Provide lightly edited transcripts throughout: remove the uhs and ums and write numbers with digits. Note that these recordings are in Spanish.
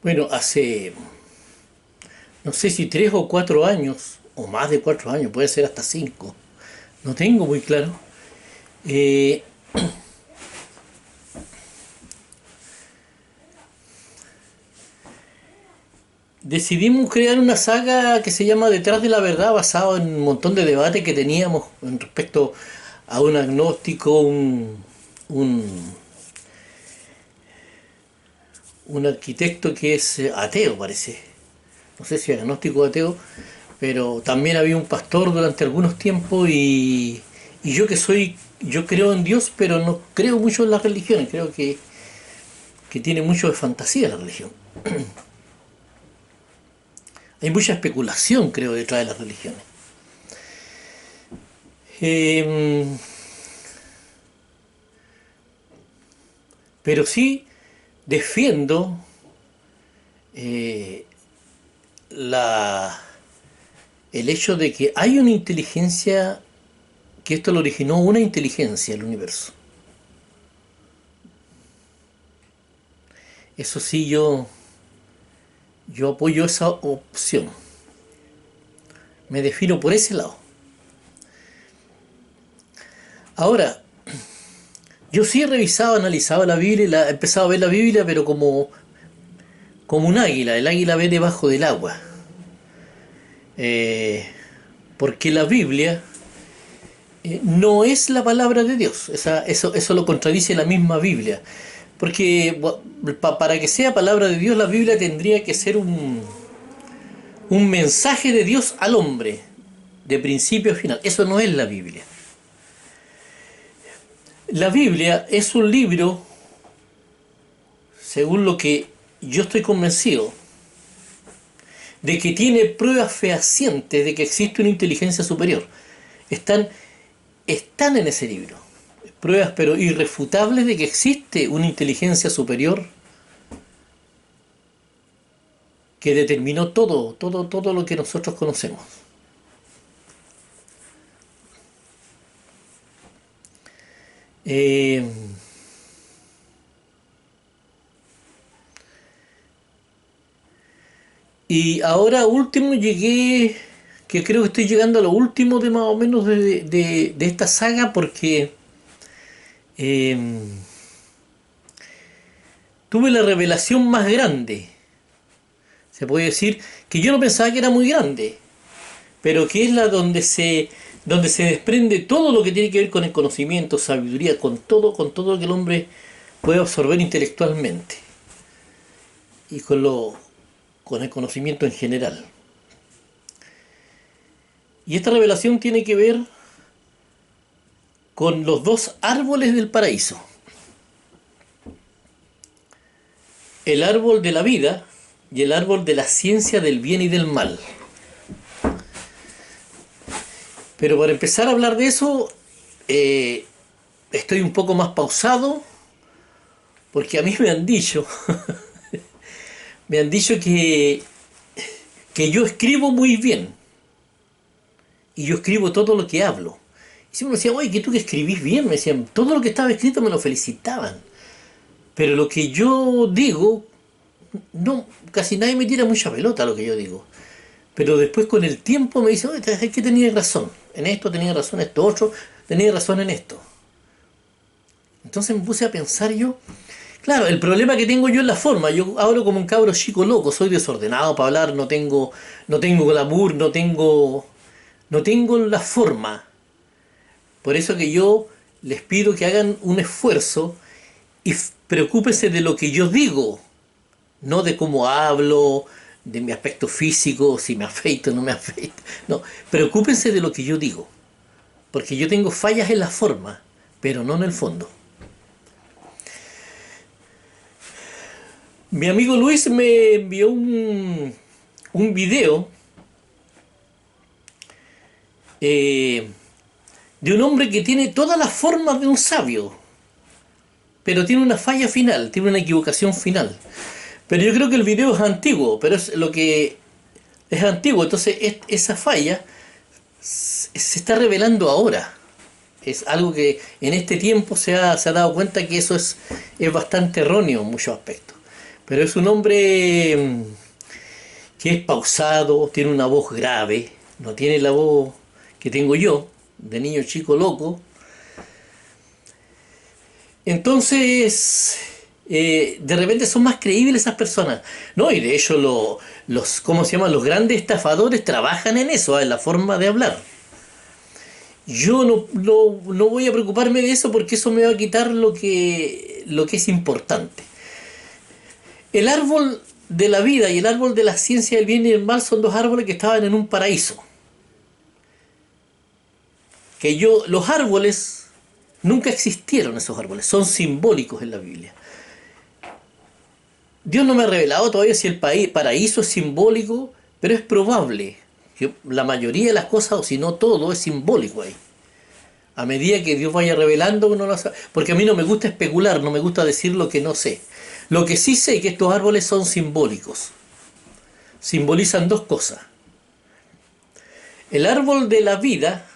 Bueno, hace no sé si 3 o 4 años, o más de 4 años, puede ser hasta 5, no tengo muy claro. eh, Decidimos crear una saga que se llama Detrás de la Verdad, basado en un montón de debates que teníamos en respecto a un agnóstico, un, un arquitecto que es ateo, parece. No sé si agnóstico o ateo, pero también había un pastor durante algunos tiempos y yo creo en Dios, pero no creo mucho en las religiones, creo que tiene mucho de fantasía la religión. Hay mucha especulación, creo, detrás de las religiones. Eh, pero sí defiendo eh, la, el hecho de que hay una inteligencia, que esto lo originó una inteligencia, el universo. Eso sí, yo apoyo esa opción. Me defino por ese lado. Ahora, yo sí he revisado, analizado la Biblia, he empezado a ver la Biblia, pero como un águila. El águila ve debajo del agua. Eh, Porque la Biblia no es la palabra de Dios. Eso lo contradice la misma Biblia. Porque para que sea palabra de Dios, la Biblia tendría que ser un mensaje de Dios al hombre, de principio a final. Eso no es la Biblia. La Biblia es un libro, según lo que yo estoy convencido, de que tiene pruebas fehacientes de que existe una inteligencia superior. Están, están en ese libro. Pruebas pero irrefutables de que existe una inteligencia superior que determinó todo lo que nosotros conocemos. Eh, y ahora último llegué, que creo que estoy llegando a lo último de más o menos de esta saga porque eh, tuve la revelación más grande. Se puede decir que yo no pensaba que era muy grande, pero que es la donde se desprende todo lo que tiene que ver con el conocimiento, sabiduría, con todo lo que el hombre puede absorber intelectualmente y con el conocimiento en general. Y esta revelación tiene que ver con los dos árboles del paraíso. El árbol de la vida y el árbol de la ciencia del bien y del mal. Pero para empezar a hablar de eso, eh, estoy un poco más pausado porque a mí me han dicho que yo escribo muy bien y yo escribo todo lo que hablo. Y siempre me decían, oye, que tú que escribís bien, me decían, todo lo que estaba escrito me lo felicitaban. Pero lo que yo digo, no, casi nadie me tira mucha pelota lo que yo digo. Pero después con el tiempo me dicen, oye, es que tenías razón, en esto tenías razón, en esto otro, tenías razón en esto. Entonces me puse a pensar yo, claro, el problema que tengo yo es la forma. Yo hablo como un cabro chico loco, soy desordenado para hablar, no tengo glamour, no tengo la forma. Por eso que yo les pido que hagan un esfuerzo y preocúpense de lo que yo digo, no de cómo hablo, de mi aspecto físico, si me afeito o no me afeito. No, preocúpense de lo que yo digo, porque yo tengo fallas en la forma, pero no en el fondo. Mi amigo Luis me envió un video eh, de un hombre que tiene todas las formas de un sabio, pero tiene una falla final, tiene una equivocación final. Pero yo creo que el video es antiguo, pero es lo que es antiguo, entonces esa falla se está revelando ahora. Es algo que en este tiempo se ha dado cuenta que eso es bastante erróneo en muchos aspectos. pero es un hombre que es pausado, tiene una voz grave, no tiene la voz que tengo yo, de niño chico loco. Entonces, de repente son más creíbles esas personas. No, y de hecho los, ¿cómo se llaman? Los grandes estafadores trabajan en eso, en la forma de hablar. Yo no voy a preocuparme de eso porque eso me va a quitar lo que es importante. El árbol de la vida y el árbol de la ciencia del bien y del mal son dos árboles que estaban en un paraíso. Los árboles, nunca existieron esos árboles, son simbólicos en la Biblia. Dios no me ha revelado todavía si el paraíso es simbólico, pero es probable que la mayoría de las cosas, o si no todo, es simbólico ahí. A medida que Dios vaya revelando, uno lo sabe. Porque a mí no me gusta especular, no me gusta decir lo que no sé. Lo que sí sé es que estos árboles son simbólicos. Simbolizan dos cosas. El árbol de la vida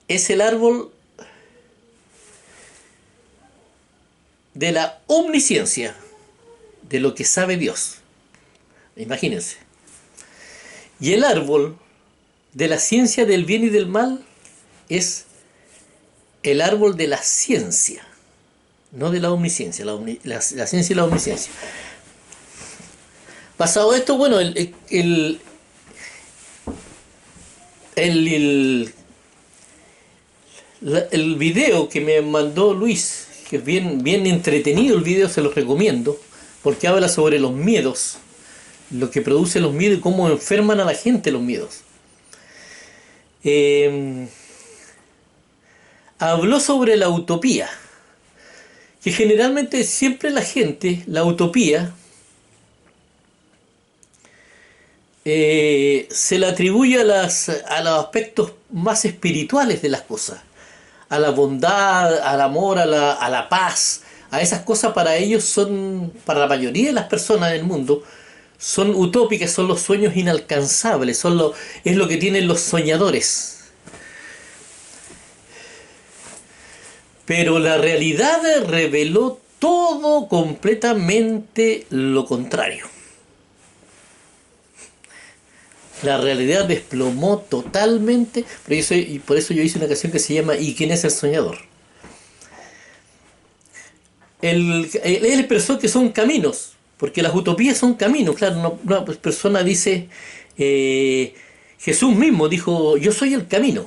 es el árbol de la omnisciencia, de lo que sabe Dios. Imagínense. Y el árbol de la ciencia del bien y del mal es el árbol de la ciencia, no de la omnisciencia, la ciencia y la omnisciencia. Pasado esto, bueno, el video que me mandó Luis, que es bien entretenido el video, se los recomiendo, porque habla sobre los miedos, lo que produce los miedos y cómo enferman a la gente los miedos. Habló sobre la utopía, que generalmente siempre la gente, la utopía, se le atribuye a los aspectos más espirituales de las cosas, a la bondad, al amor, a la paz, a esas cosas. Para ellos son, para la mayoría de las personas del mundo, son utópicas, son los sueños inalcanzables, es lo que tienen los soñadores. Pero la realidad reveló todo completamente lo contrario. La realidad desplomó totalmente, y por eso yo hice una canción que se llama ¿Y quién es el soñador? Él expresó que son caminos, porque las utopías son caminos. Claro, una persona dice, Jesús mismo dijo, yo soy el camino.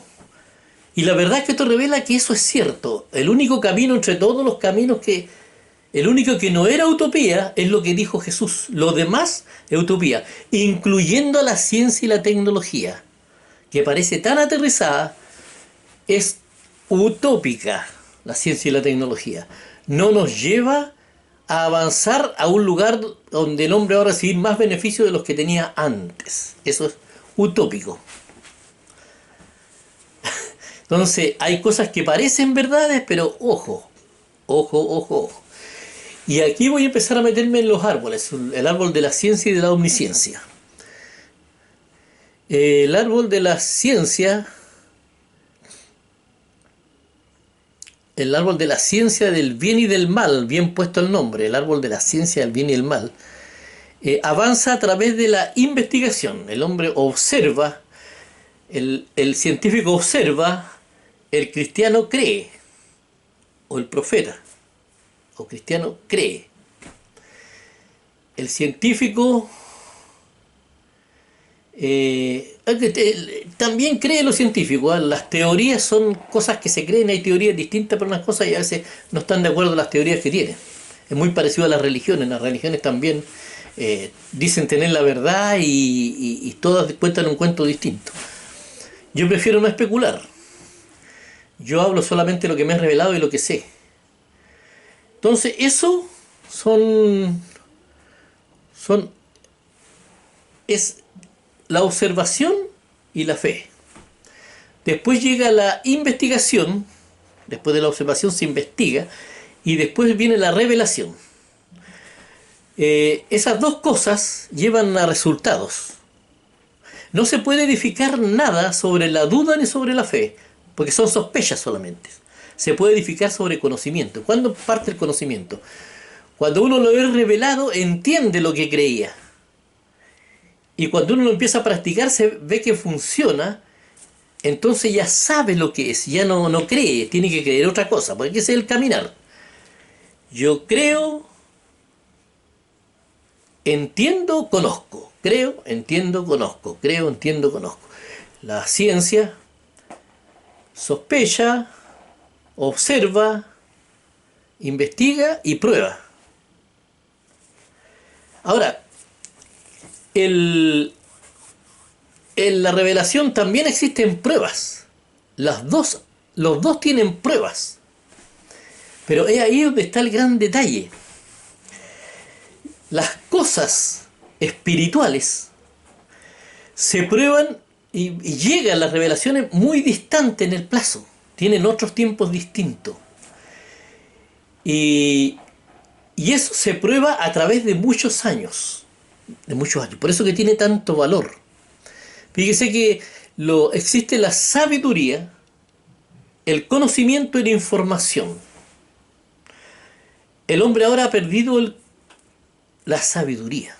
Y la verdad es que esto revela que eso es cierto. El único camino entre todos los caminos el único que no era utopía es lo que dijo Jesús. Lo demás es utopía, incluyendo la ciencia y la tecnología, que parece tan aterrizada, es utópica la ciencia y la tecnología. No nos lleva a avanzar a un lugar donde el hombre va a recibir más beneficios de los que tenía antes. Eso es utópico. Entonces, hay cosas que parecen verdades, pero ojo, ojo, ojo, ojo. Y aquí voy a empezar a meterme en los árboles, el árbol de la ciencia y de la omnisciencia. El árbol de la ciencia, el árbol de la ciencia del bien y del mal, bien puesto el nombre, el árbol de la ciencia del bien y el mal, avanza a través de la investigación. El hombre observa, el científico observa, el cristiano cree, o el profeta, o cristiano cree. El científico también cree lo científico, ¿eh? Las teorías son cosas que se creen, hay teorías distintas para unas cosas y a veces no están de acuerdo las teorías que tienen. Es muy parecido a las religiones también dicen tener la verdad y todas cuentan un cuento distinto. Yo prefiero no especular. Yo hablo solamente lo que me he revelado y lo que sé. Entonces, eso es la observación y la fe. Después llega la investigación, después de la observación se investiga, y después viene la revelación. Esas dos cosas llevan a resultados. No se puede edificar nada sobre la duda ni sobre la fe, porque son sospechas solamente. Se puede edificar sobre conocimiento. ¿Cuándo parte el conocimiento? Cuando uno lo ve revelado, entiende lo que creía. Y cuando uno lo empieza a practicar, se ve que funciona, entonces ya sabe lo que es, ya no cree, tiene que creer otra cosa, porque ese es el caminar. Yo creo, entiendo, conozco. Creo, entiendo, conozco. Creo, entiendo, conozco. La ciencia sospecha, observa, investiga y prueba. Ahora, en la revelación también existen pruebas. Los dos tienen pruebas. Pero es ahí donde está el gran detalle. Las cosas espirituales se prueban y llegan las revelaciones muy distantes en el plazo. Tienen otros tiempos distintos. Y eso se prueba a través de muchos años. Por eso que tiene tanto valor. Fíjese que existe la sabiduría, el conocimiento y la información. El hombre ahora ha perdido la sabiduría.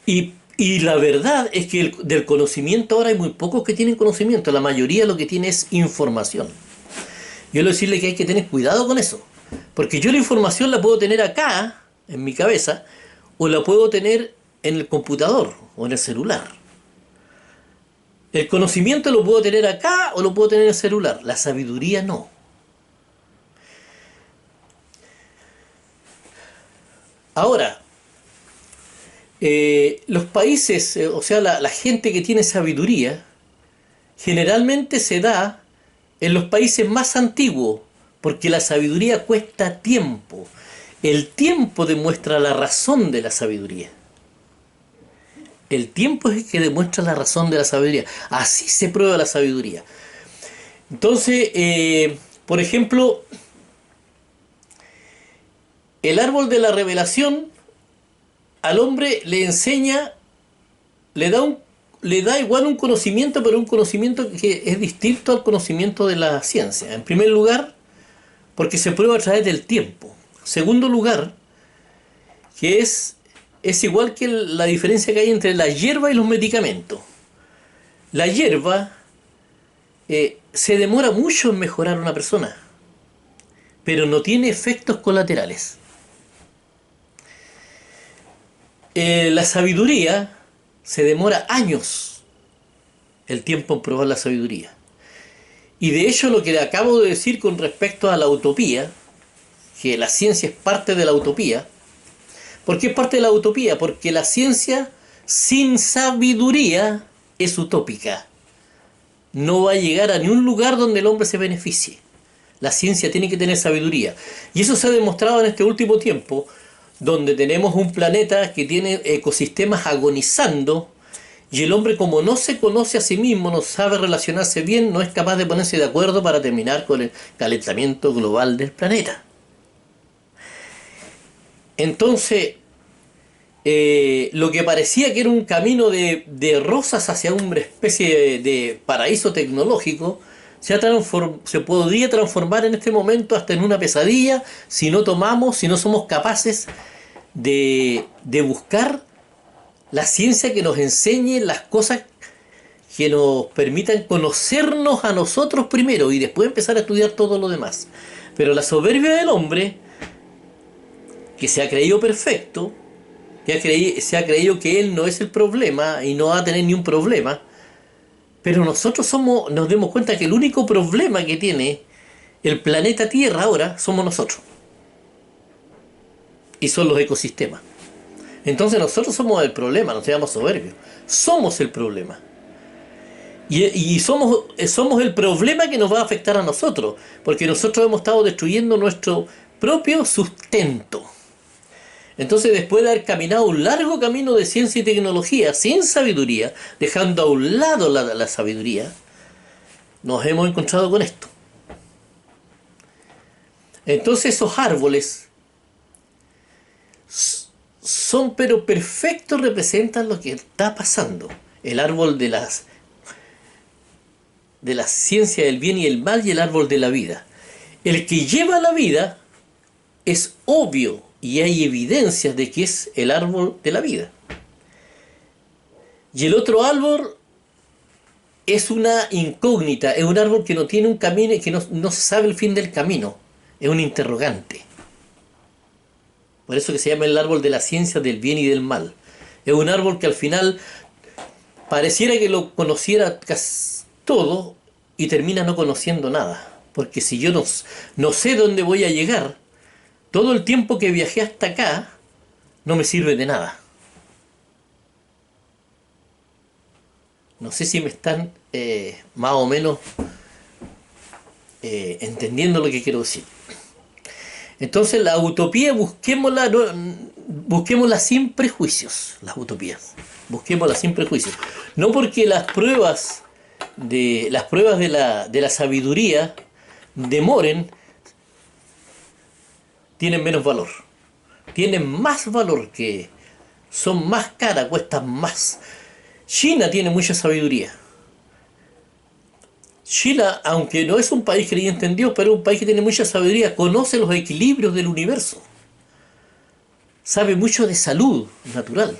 Y la verdad es que del conocimiento ahora hay muy pocos que tienen conocimiento. La mayoría lo que tiene es información. Yo quiero decirle que hay que tener cuidado con eso. Porque yo la información la puedo tener acá, en mi cabeza, o la puedo tener en el computador o en el celular. El conocimiento lo puedo tener acá o lo puedo tener en el celular. La sabiduría no. Ahora, los países, o sea, la gente que tiene sabiduría, generalmente se da en los países más antiguos, porque la sabiduría cuesta tiempo. El tiempo demuestra la razón de la sabiduría. El tiempo es el que demuestra la razón de la sabiduría. Así se prueba la sabiduría. Entonces, por ejemplo, el árbol de la revelación al hombre le enseña, le da igual un conocimiento, pero un conocimiento que es distinto al conocimiento de la ciencia. En primer lugar, porque se prueba a través del tiempo. Segundo lugar, que es igual que la diferencia que hay entre la hierba y los medicamentos. La hierba se demora mucho en mejorar a una persona, pero no tiene efectos colaterales. La sabiduría se demora años el tiempo en probar la sabiduría. Y de hecho lo que acabo de decir con respecto a la utopía, que la ciencia es parte de la utopía. ¿Por qué es parte de la utopía? Porque la ciencia sin sabiduría es utópica. No va a llegar a ningún lugar donde el hombre se beneficie. La ciencia tiene que tener sabiduría. Y eso se ha demostrado en este último tiempo, donde tenemos un planeta que tiene ecosistemas agonizando, y el hombre, como no se conoce a sí mismo, no sabe relacionarse bien, no es capaz de ponerse de acuerdo para terminar con el calentamiento global del planeta. Entonces, lo que parecía que era un camino de rosas hacia una especie de paraíso tecnológico, se podría transformar en este momento hasta en una pesadilla si no somos capaces de buscar la ciencia que nos enseñe las cosas que nos permitan conocernos a nosotros primero y después empezar a estudiar todo lo demás. Pero la soberbia del hombre, que se ha creído perfecto, se ha creído que él no es el problema y no va a tener ni un problema, pero nosotros nos demos cuenta que el único problema que tiene el planeta Tierra ahora somos nosotros. Y son los ecosistemas. Entonces nosotros somos el problema, no seamos soberbios. Somos el problema. Y somos el problema que nos va a afectar a nosotros, porque nosotros hemos estado destruyendo nuestro propio sustento. Entonces, después de haber caminado un largo camino de ciencia y tecnología sin sabiduría, dejando a un lado la sabiduría, nos hemos encontrado con esto. Entonces esos árboles son pero perfectos, representan lo que está pasando. El árbol de la ciencia del bien y el mal y el árbol de la vida. El que lleva la vida es obvio y hay evidencias de que es el árbol de la vida. Y el otro árbol es una incógnita, es un árbol que no tiene un camino y que no se sabe el fin del camino, es un interrogante. Por eso que se llama el árbol de la ciencia del bien y del mal. Es un árbol que al final pareciera que lo conociera casi todo y termina no conociendo nada. Porque si yo no sé dónde voy a llegar, todo el tiempo que viajé hasta acá no me sirve de nada. No sé si me están más o menos entendiendo lo que quiero decir. Entonces la utopía busquémosla, busquémosla sin prejuicios, las utopías. Busquémosla sin prejuicios. No porque las pruebas de la sabiduría demoren, tienen menos valor. Tienen más valor, que son más caras, cuestan más. China tiene mucha sabiduría. China, aunque no es un país creyente en Dios, pero es un país que tiene mucha sabiduría, conoce los equilibrios del universo, sabe mucho de salud natural.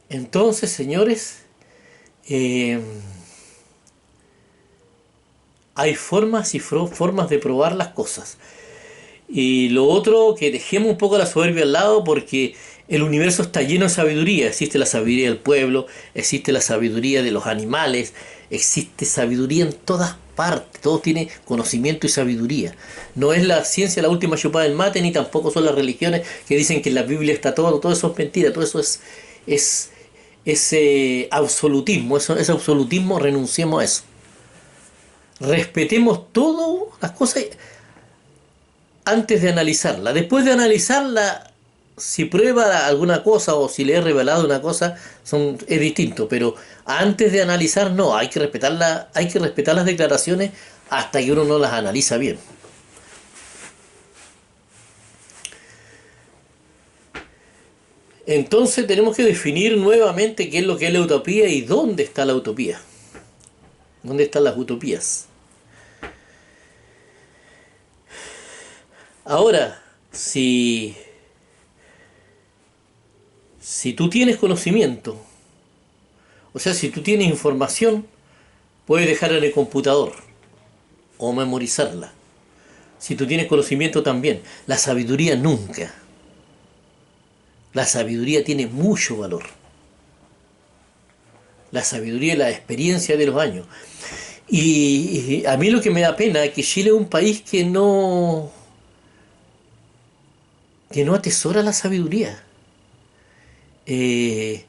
Entonces, señores, eh, hay formas y formas de probar las cosas. Y lo otro, que dejemos un poco la soberbia al lado, porque el universo está lleno de sabiduría. Existe la sabiduría del pueblo, existe la sabiduría de los animales, existe sabiduría en todas partes. Todo tiene conocimiento y sabiduría. No es la ciencia la última chupada del mate, ni tampoco son las religiones que dicen que en la Biblia está todo. Todo eso es mentira, todo eso es absolutismo. Ese absolutismo, renunciemos a eso. Respetemos todas las cosas antes de analizarla. Después de analizarla, si prueba alguna cosa o si le he revelado una cosa, es distinto. Pero antes de analizar, no, hay que respetar las declaraciones hasta que uno no las analiza bien. Entonces tenemos que definir nuevamente qué es lo que es la utopía y dónde está la utopía. ¿Dónde están las utopías? Ahora, si tú tienes conocimiento, o sea, si tú tienes información, puedes dejarla en el computador o memorizarla. Si tú tienes conocimiento también. La sabiduría nunca. La sabiduría tiene mucho valor. La sabiduría y la experiencia de los años. Y a mí lo que me da pena es que Chile es un país que no atesora la sabiduría. ¿Y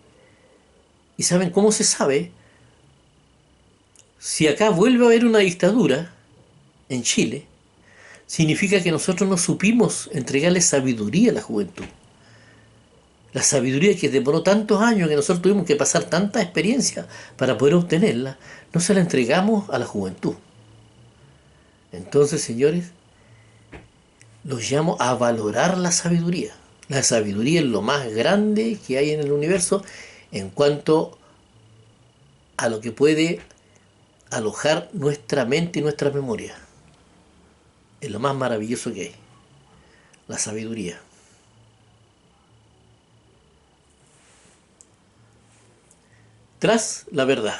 saben cómo se sabe? Si acá vuelve a haber una dictadura en Chile, significa que nosotros no supimos entregarle sabiduría a la juventud. La sabiduría que demoró tantos años, que nosotros tuvimos que pasar tanta experiencia para poder obtenerla, no se la entregamos a la juventud. Entonces, señores, los llamo a valorar la sabiduría. La sabiduría es lo más grande que hay en el universo en cuanto a lo que puede alojar nuestra mente y nuestra memoria. Es lo más maravilloso que hay, la sabiduría. Tras la verdad.